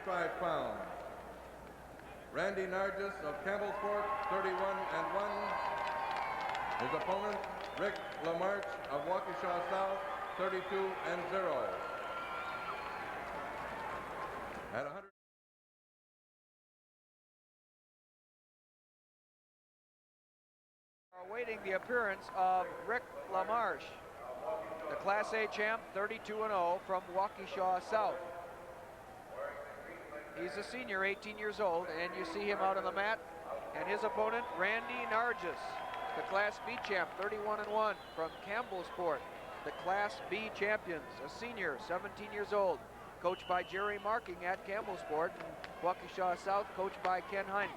65 pounds. Randy Narges of Campbellsport, 31-1. His opponent, Rick LaMarche of Waukesha South, 32-0. At 100. Awaiting the appearance of Rick LaMarche, the Class A champ, 32-0 from Waukesha South. He's a senior, 18 years old, and you see him out on the mat. And his opponent, Randy Narges, the Class B champ, 31-1 from Campbellsport, the Class B champions, a senior, 17 years old, coached by Jerry Marking at Campbellsport, and Waukesha South, coached by Ken Heine.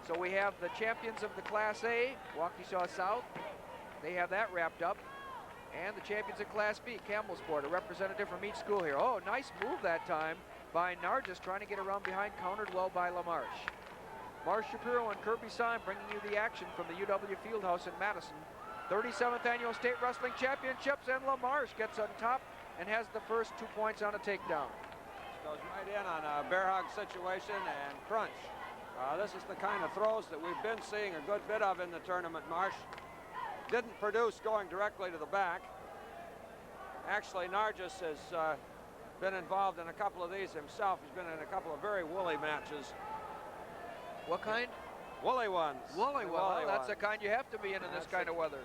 So we have the champions of the Class A, Waukesha South. They have that wrapped up. And the champions of Class B, Campbellsport, a representative from each school here. Oh, nice move that time by Narges, trying to get around behind, countered well by LaMarche. Marsh Shapiro and Kirby Syme bringing you the action from the UW Fieldhouse in Madison. 37th Annual State Wrestling Championships, and LaMarche gets on top and has the first 2 points on a takedown. Goes right in on a bear hug situation and crunch. This is the kind of throws that we've been seeing a good bit of in the tournament, Marsh. Didn't produce going directly to the back. Actually, Narges has been involved in a couple of these himself. He's been in a couple of very woolly matches. What kind? Woolly ones. Woolly ones. That's the kind you have to be in this kind of weather.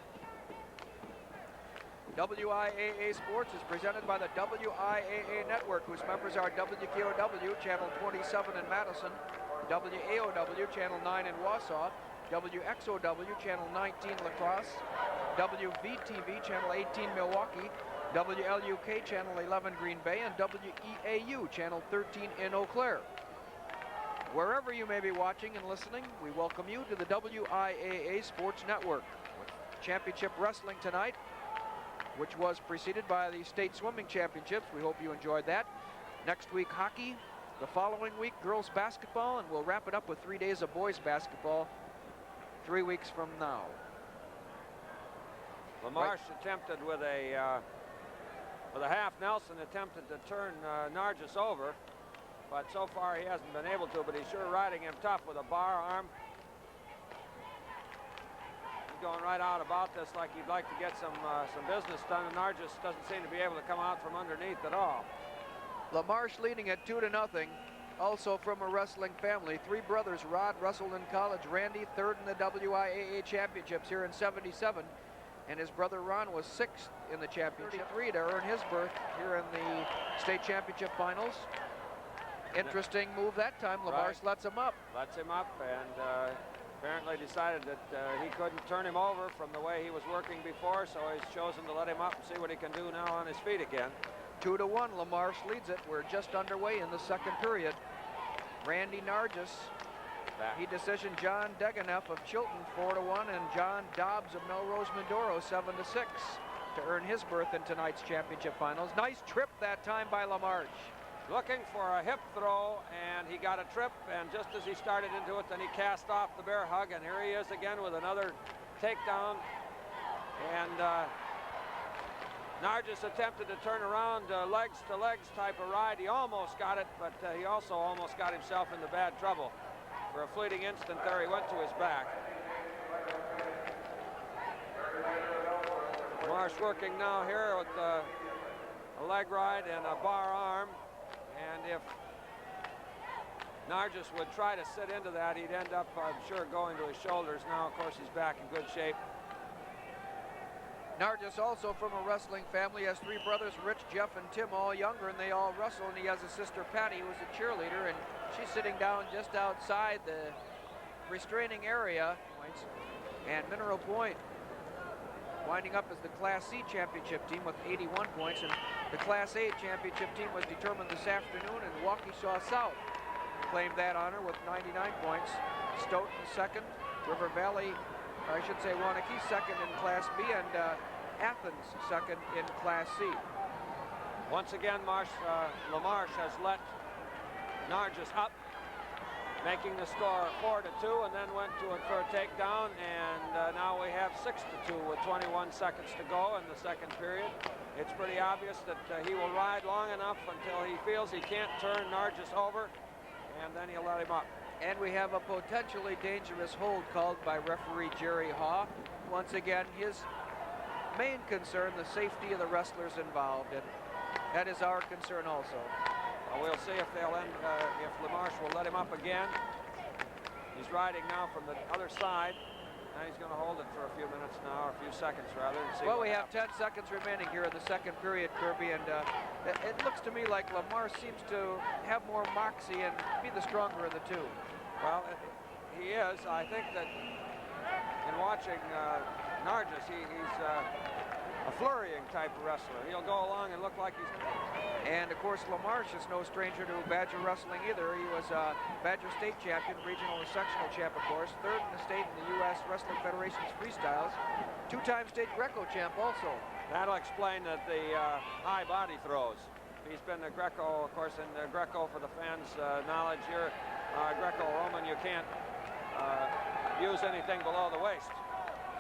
WIAA Sports is presented by the WIAA Network, whose members are WKOW, Channel 27 in Madison, WAOW, Channel 9 in Wausau, WXOW, Channel 19 La Crosse, WVTV, Channel 18 Milwaukee, WLUK, Channel 11 Green Bay, and WEAU, Channel 13 in Eau Claire. Wherever you may be watching and listening, we welcome you to the WIAA Sports Network. Championship wrestling tonight, which was preceded by the State Swimming Championships. We hope you enjoyed that. Next week, hockey. The following week, girls basketball, and we'll wrap it up with 3 days of boys basketball 3 weeks from now. LaMarche attempted with a half Nelson, attempted to turn Narges over, but so far he hasn't been able to, but he's sure riding him tough with a bar arm. He's going right out about this like he'd like to get some business done, and Narges doesn't seem to be able to come out from underneath at all. LaMarche leading at 2-0, also from a wrestling family. 3 brothers. Rod wrestled in college. Randy, 3rd in the WIAA championships here in '77. And his brother Ron was 6th in the championship. 33 to earn his berth here in the state championship finals. Interesting move that time. LaMarche lets him up. Lets him up, and apparently decided that he couldn't turn him over from the way he was working before, so he's chosen to let him up and see what he can do now on his feet again. 2-1, LaMarche leads it. We're just underway in the second period. Randy Narges, he decisioned John Deganeff of Chilton 4-1, and John Dobbs of Melrose Mindoro 7-6 to earn his berth in tonight's championship finals. Nice trip that time by LaMarche. Looking for a hip throw, and he got a trip, and just as he started into it, then he cast off the bear hug, and here he is again with another takedown. And Narges attempted to turn around, legs to legs type of ride. He almost got it, but he also almost got himself into bad trouble. For a fleeting instant there, he went to his back. Marsh working now here with a leg ride and a bar arm. And if Narges would try to sit into that, he'd end up, I'm sure, going to his shoulders. Now, of course, he's back in good shape. Narges, also from a wrestling family, has 3 brothers, Rich, Jeff, and Tim, all younger, and they all wrestle. And he has a sister, Patty, who's a cheerleader, and she's sitting down just outside the restraining area. And Mineral Point winding up as the Class C championship team with 81 points, and the Class A championship team was determined this afternoon, and Waukesha South claimed that honor with 99 points. Stoughton 2nd, River Valley, or I should say Wanakee 2nd in Class B, and Athens 2nd in Class C. Once again, LaMarche has let Narges up, making the score 4-2, and then went to it for a takedown, and now we have 6-2 with 21 seconds to go in the second period. It's pretty obvious that he will ride long enough until he feels he can't turn Narges over, and then he'll let him up. And we have a potentially dangerous hold called by referee Jerry Haw. Once again, his main concern, the safety of the wrestlers involved, and that is our concern also. Well, we'll see if they'll end, if LaMarche will let him up again. He's riding now from the other side. Now he's going to hold it for a few minutes now, or a few seconds rather, and see. Well, we have 10 seconds remaining here in the second period, Kirby, and it looks to me like LaMarche seems to have more moxie and be the stronger of the two. Well, he is. I think that in watching Narges, he's a flurrying type of wrestler. He'll go along and look like he's... And of course, LaMarche is no stranger to Badger wrestling either. He was Badger state champion, regional and sectional champ, of course, third in the state in the U.S. Wrestling Federation's freestyles, two-time state Greco champ also. That'll explain that the high body throws. He's been the Greco, of course, in the Greco, for the fans' knowledge here, Greco-Roman, you can't use anything below the waist.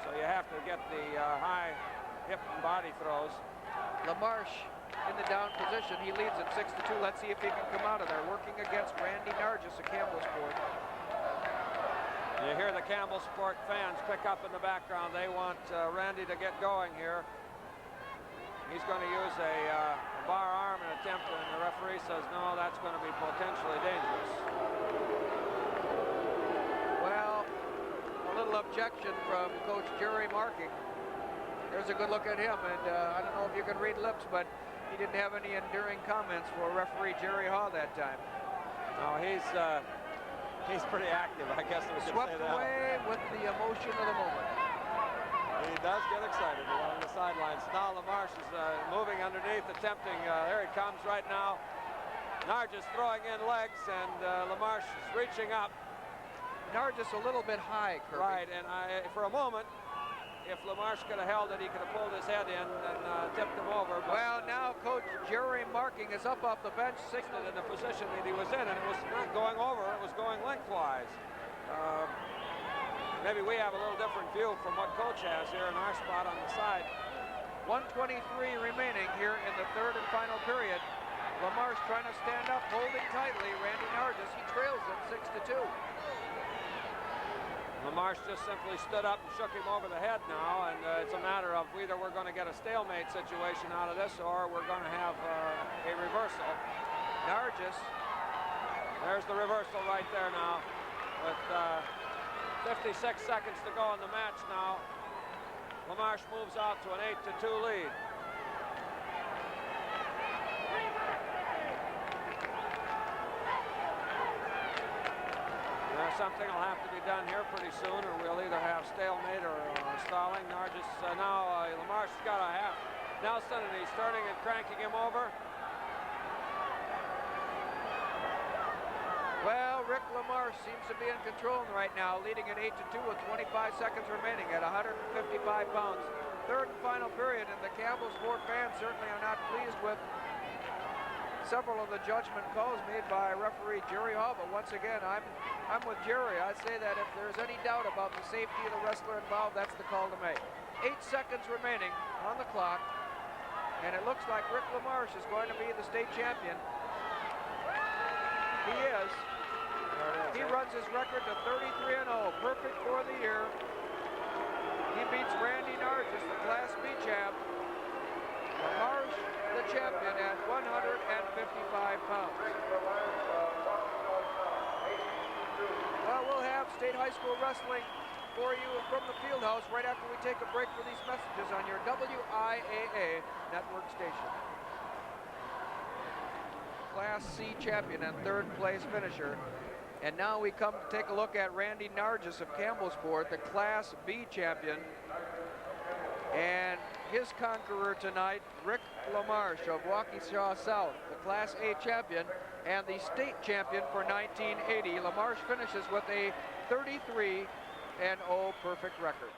So you have to get the high hip and body throws. LaMarche in the down position. He leads at 6-2. Let's see if he can come out of there. Working against Randy Narges of Campbellsport. You hear the Campbellsport fans pick up in the background. They want Randy to get going here. He's going to use a bar arm and attempt, and the referee says, no, that's going to be potentially dangerous. Well, a little objection from Coach Jerry Marking. There's a good look at him, and I don't know if you can read lips, but he didn't have any endearing comments for referee Jerry Haw that time. No, he's pretty active, I guess we could Swept say that. away with the emotion of the moment. He does get excited along the sidelines. Now LaMarche is moving underneath, attempting. There he comes right now. Narges throwing in legs, and LaMarche is reaching up. Narges a little bit high, Kirby. Right, and for a moment, if LaMarche could have held it, he could have pulled his head in and tipped him over. But well, now Coach Jerry Marking is up off the bench, signaled in the position that he was in, and it was not going over, it was going lengthwise. Maybe we have a little different view from what Coach has here in our spot on the side. 1:23 remaining here in the third and final period. LaMarche trying to stand up, holding tightly. Randy Narges, he trails him 6-2. LaMarche just simply stood up and shook him over the head now, and it's a matter of either we're going to get a stalemate situation out of this, or we're going to have a reversal. Narges. There's the reversal right there now, with 56 seconds to go in the match now. LaMarche moves out to an 8-2 lead. Something will have to be done here pretty soon, or we'll either have stalemate or stalling. Narges now LaMarche's got a half Nelson, and he's turning and cranking him over. Well, Rick LaMarche seems to be in control right now, leading at 8-2 with 25 seconds remaining at 155 pounds. Third and final period, and the Campbellsport fans certainly are not pleased with several of the judgment calls made by referee Jerry Haw, but once again, I'm with Jerry. I say that if there's any doubt about the safety of the wrestler involved, that's the call to make. 8 seconds remaining on the clock, and it looks like Rick LaMarche is going to be the state champion. He is. He runs his record to 33-0, perfect for the year. He beats Randy Narges, the Class B champ. LaMarche, the champion, at 155 pounds. Well, we'll have state high school wrestling for you from the field house right after we take a break for these messages on your WIAA network station. Class C champion and third place finisher. And now we come to take a look at Randy Narges of Campbellsport, the Class B champion. And his conqueror tonight, Rick LaMarche of Waukesha South, the Class A champion and the state champion for 1980. LaMarche finishes with a 33-0 perfect record.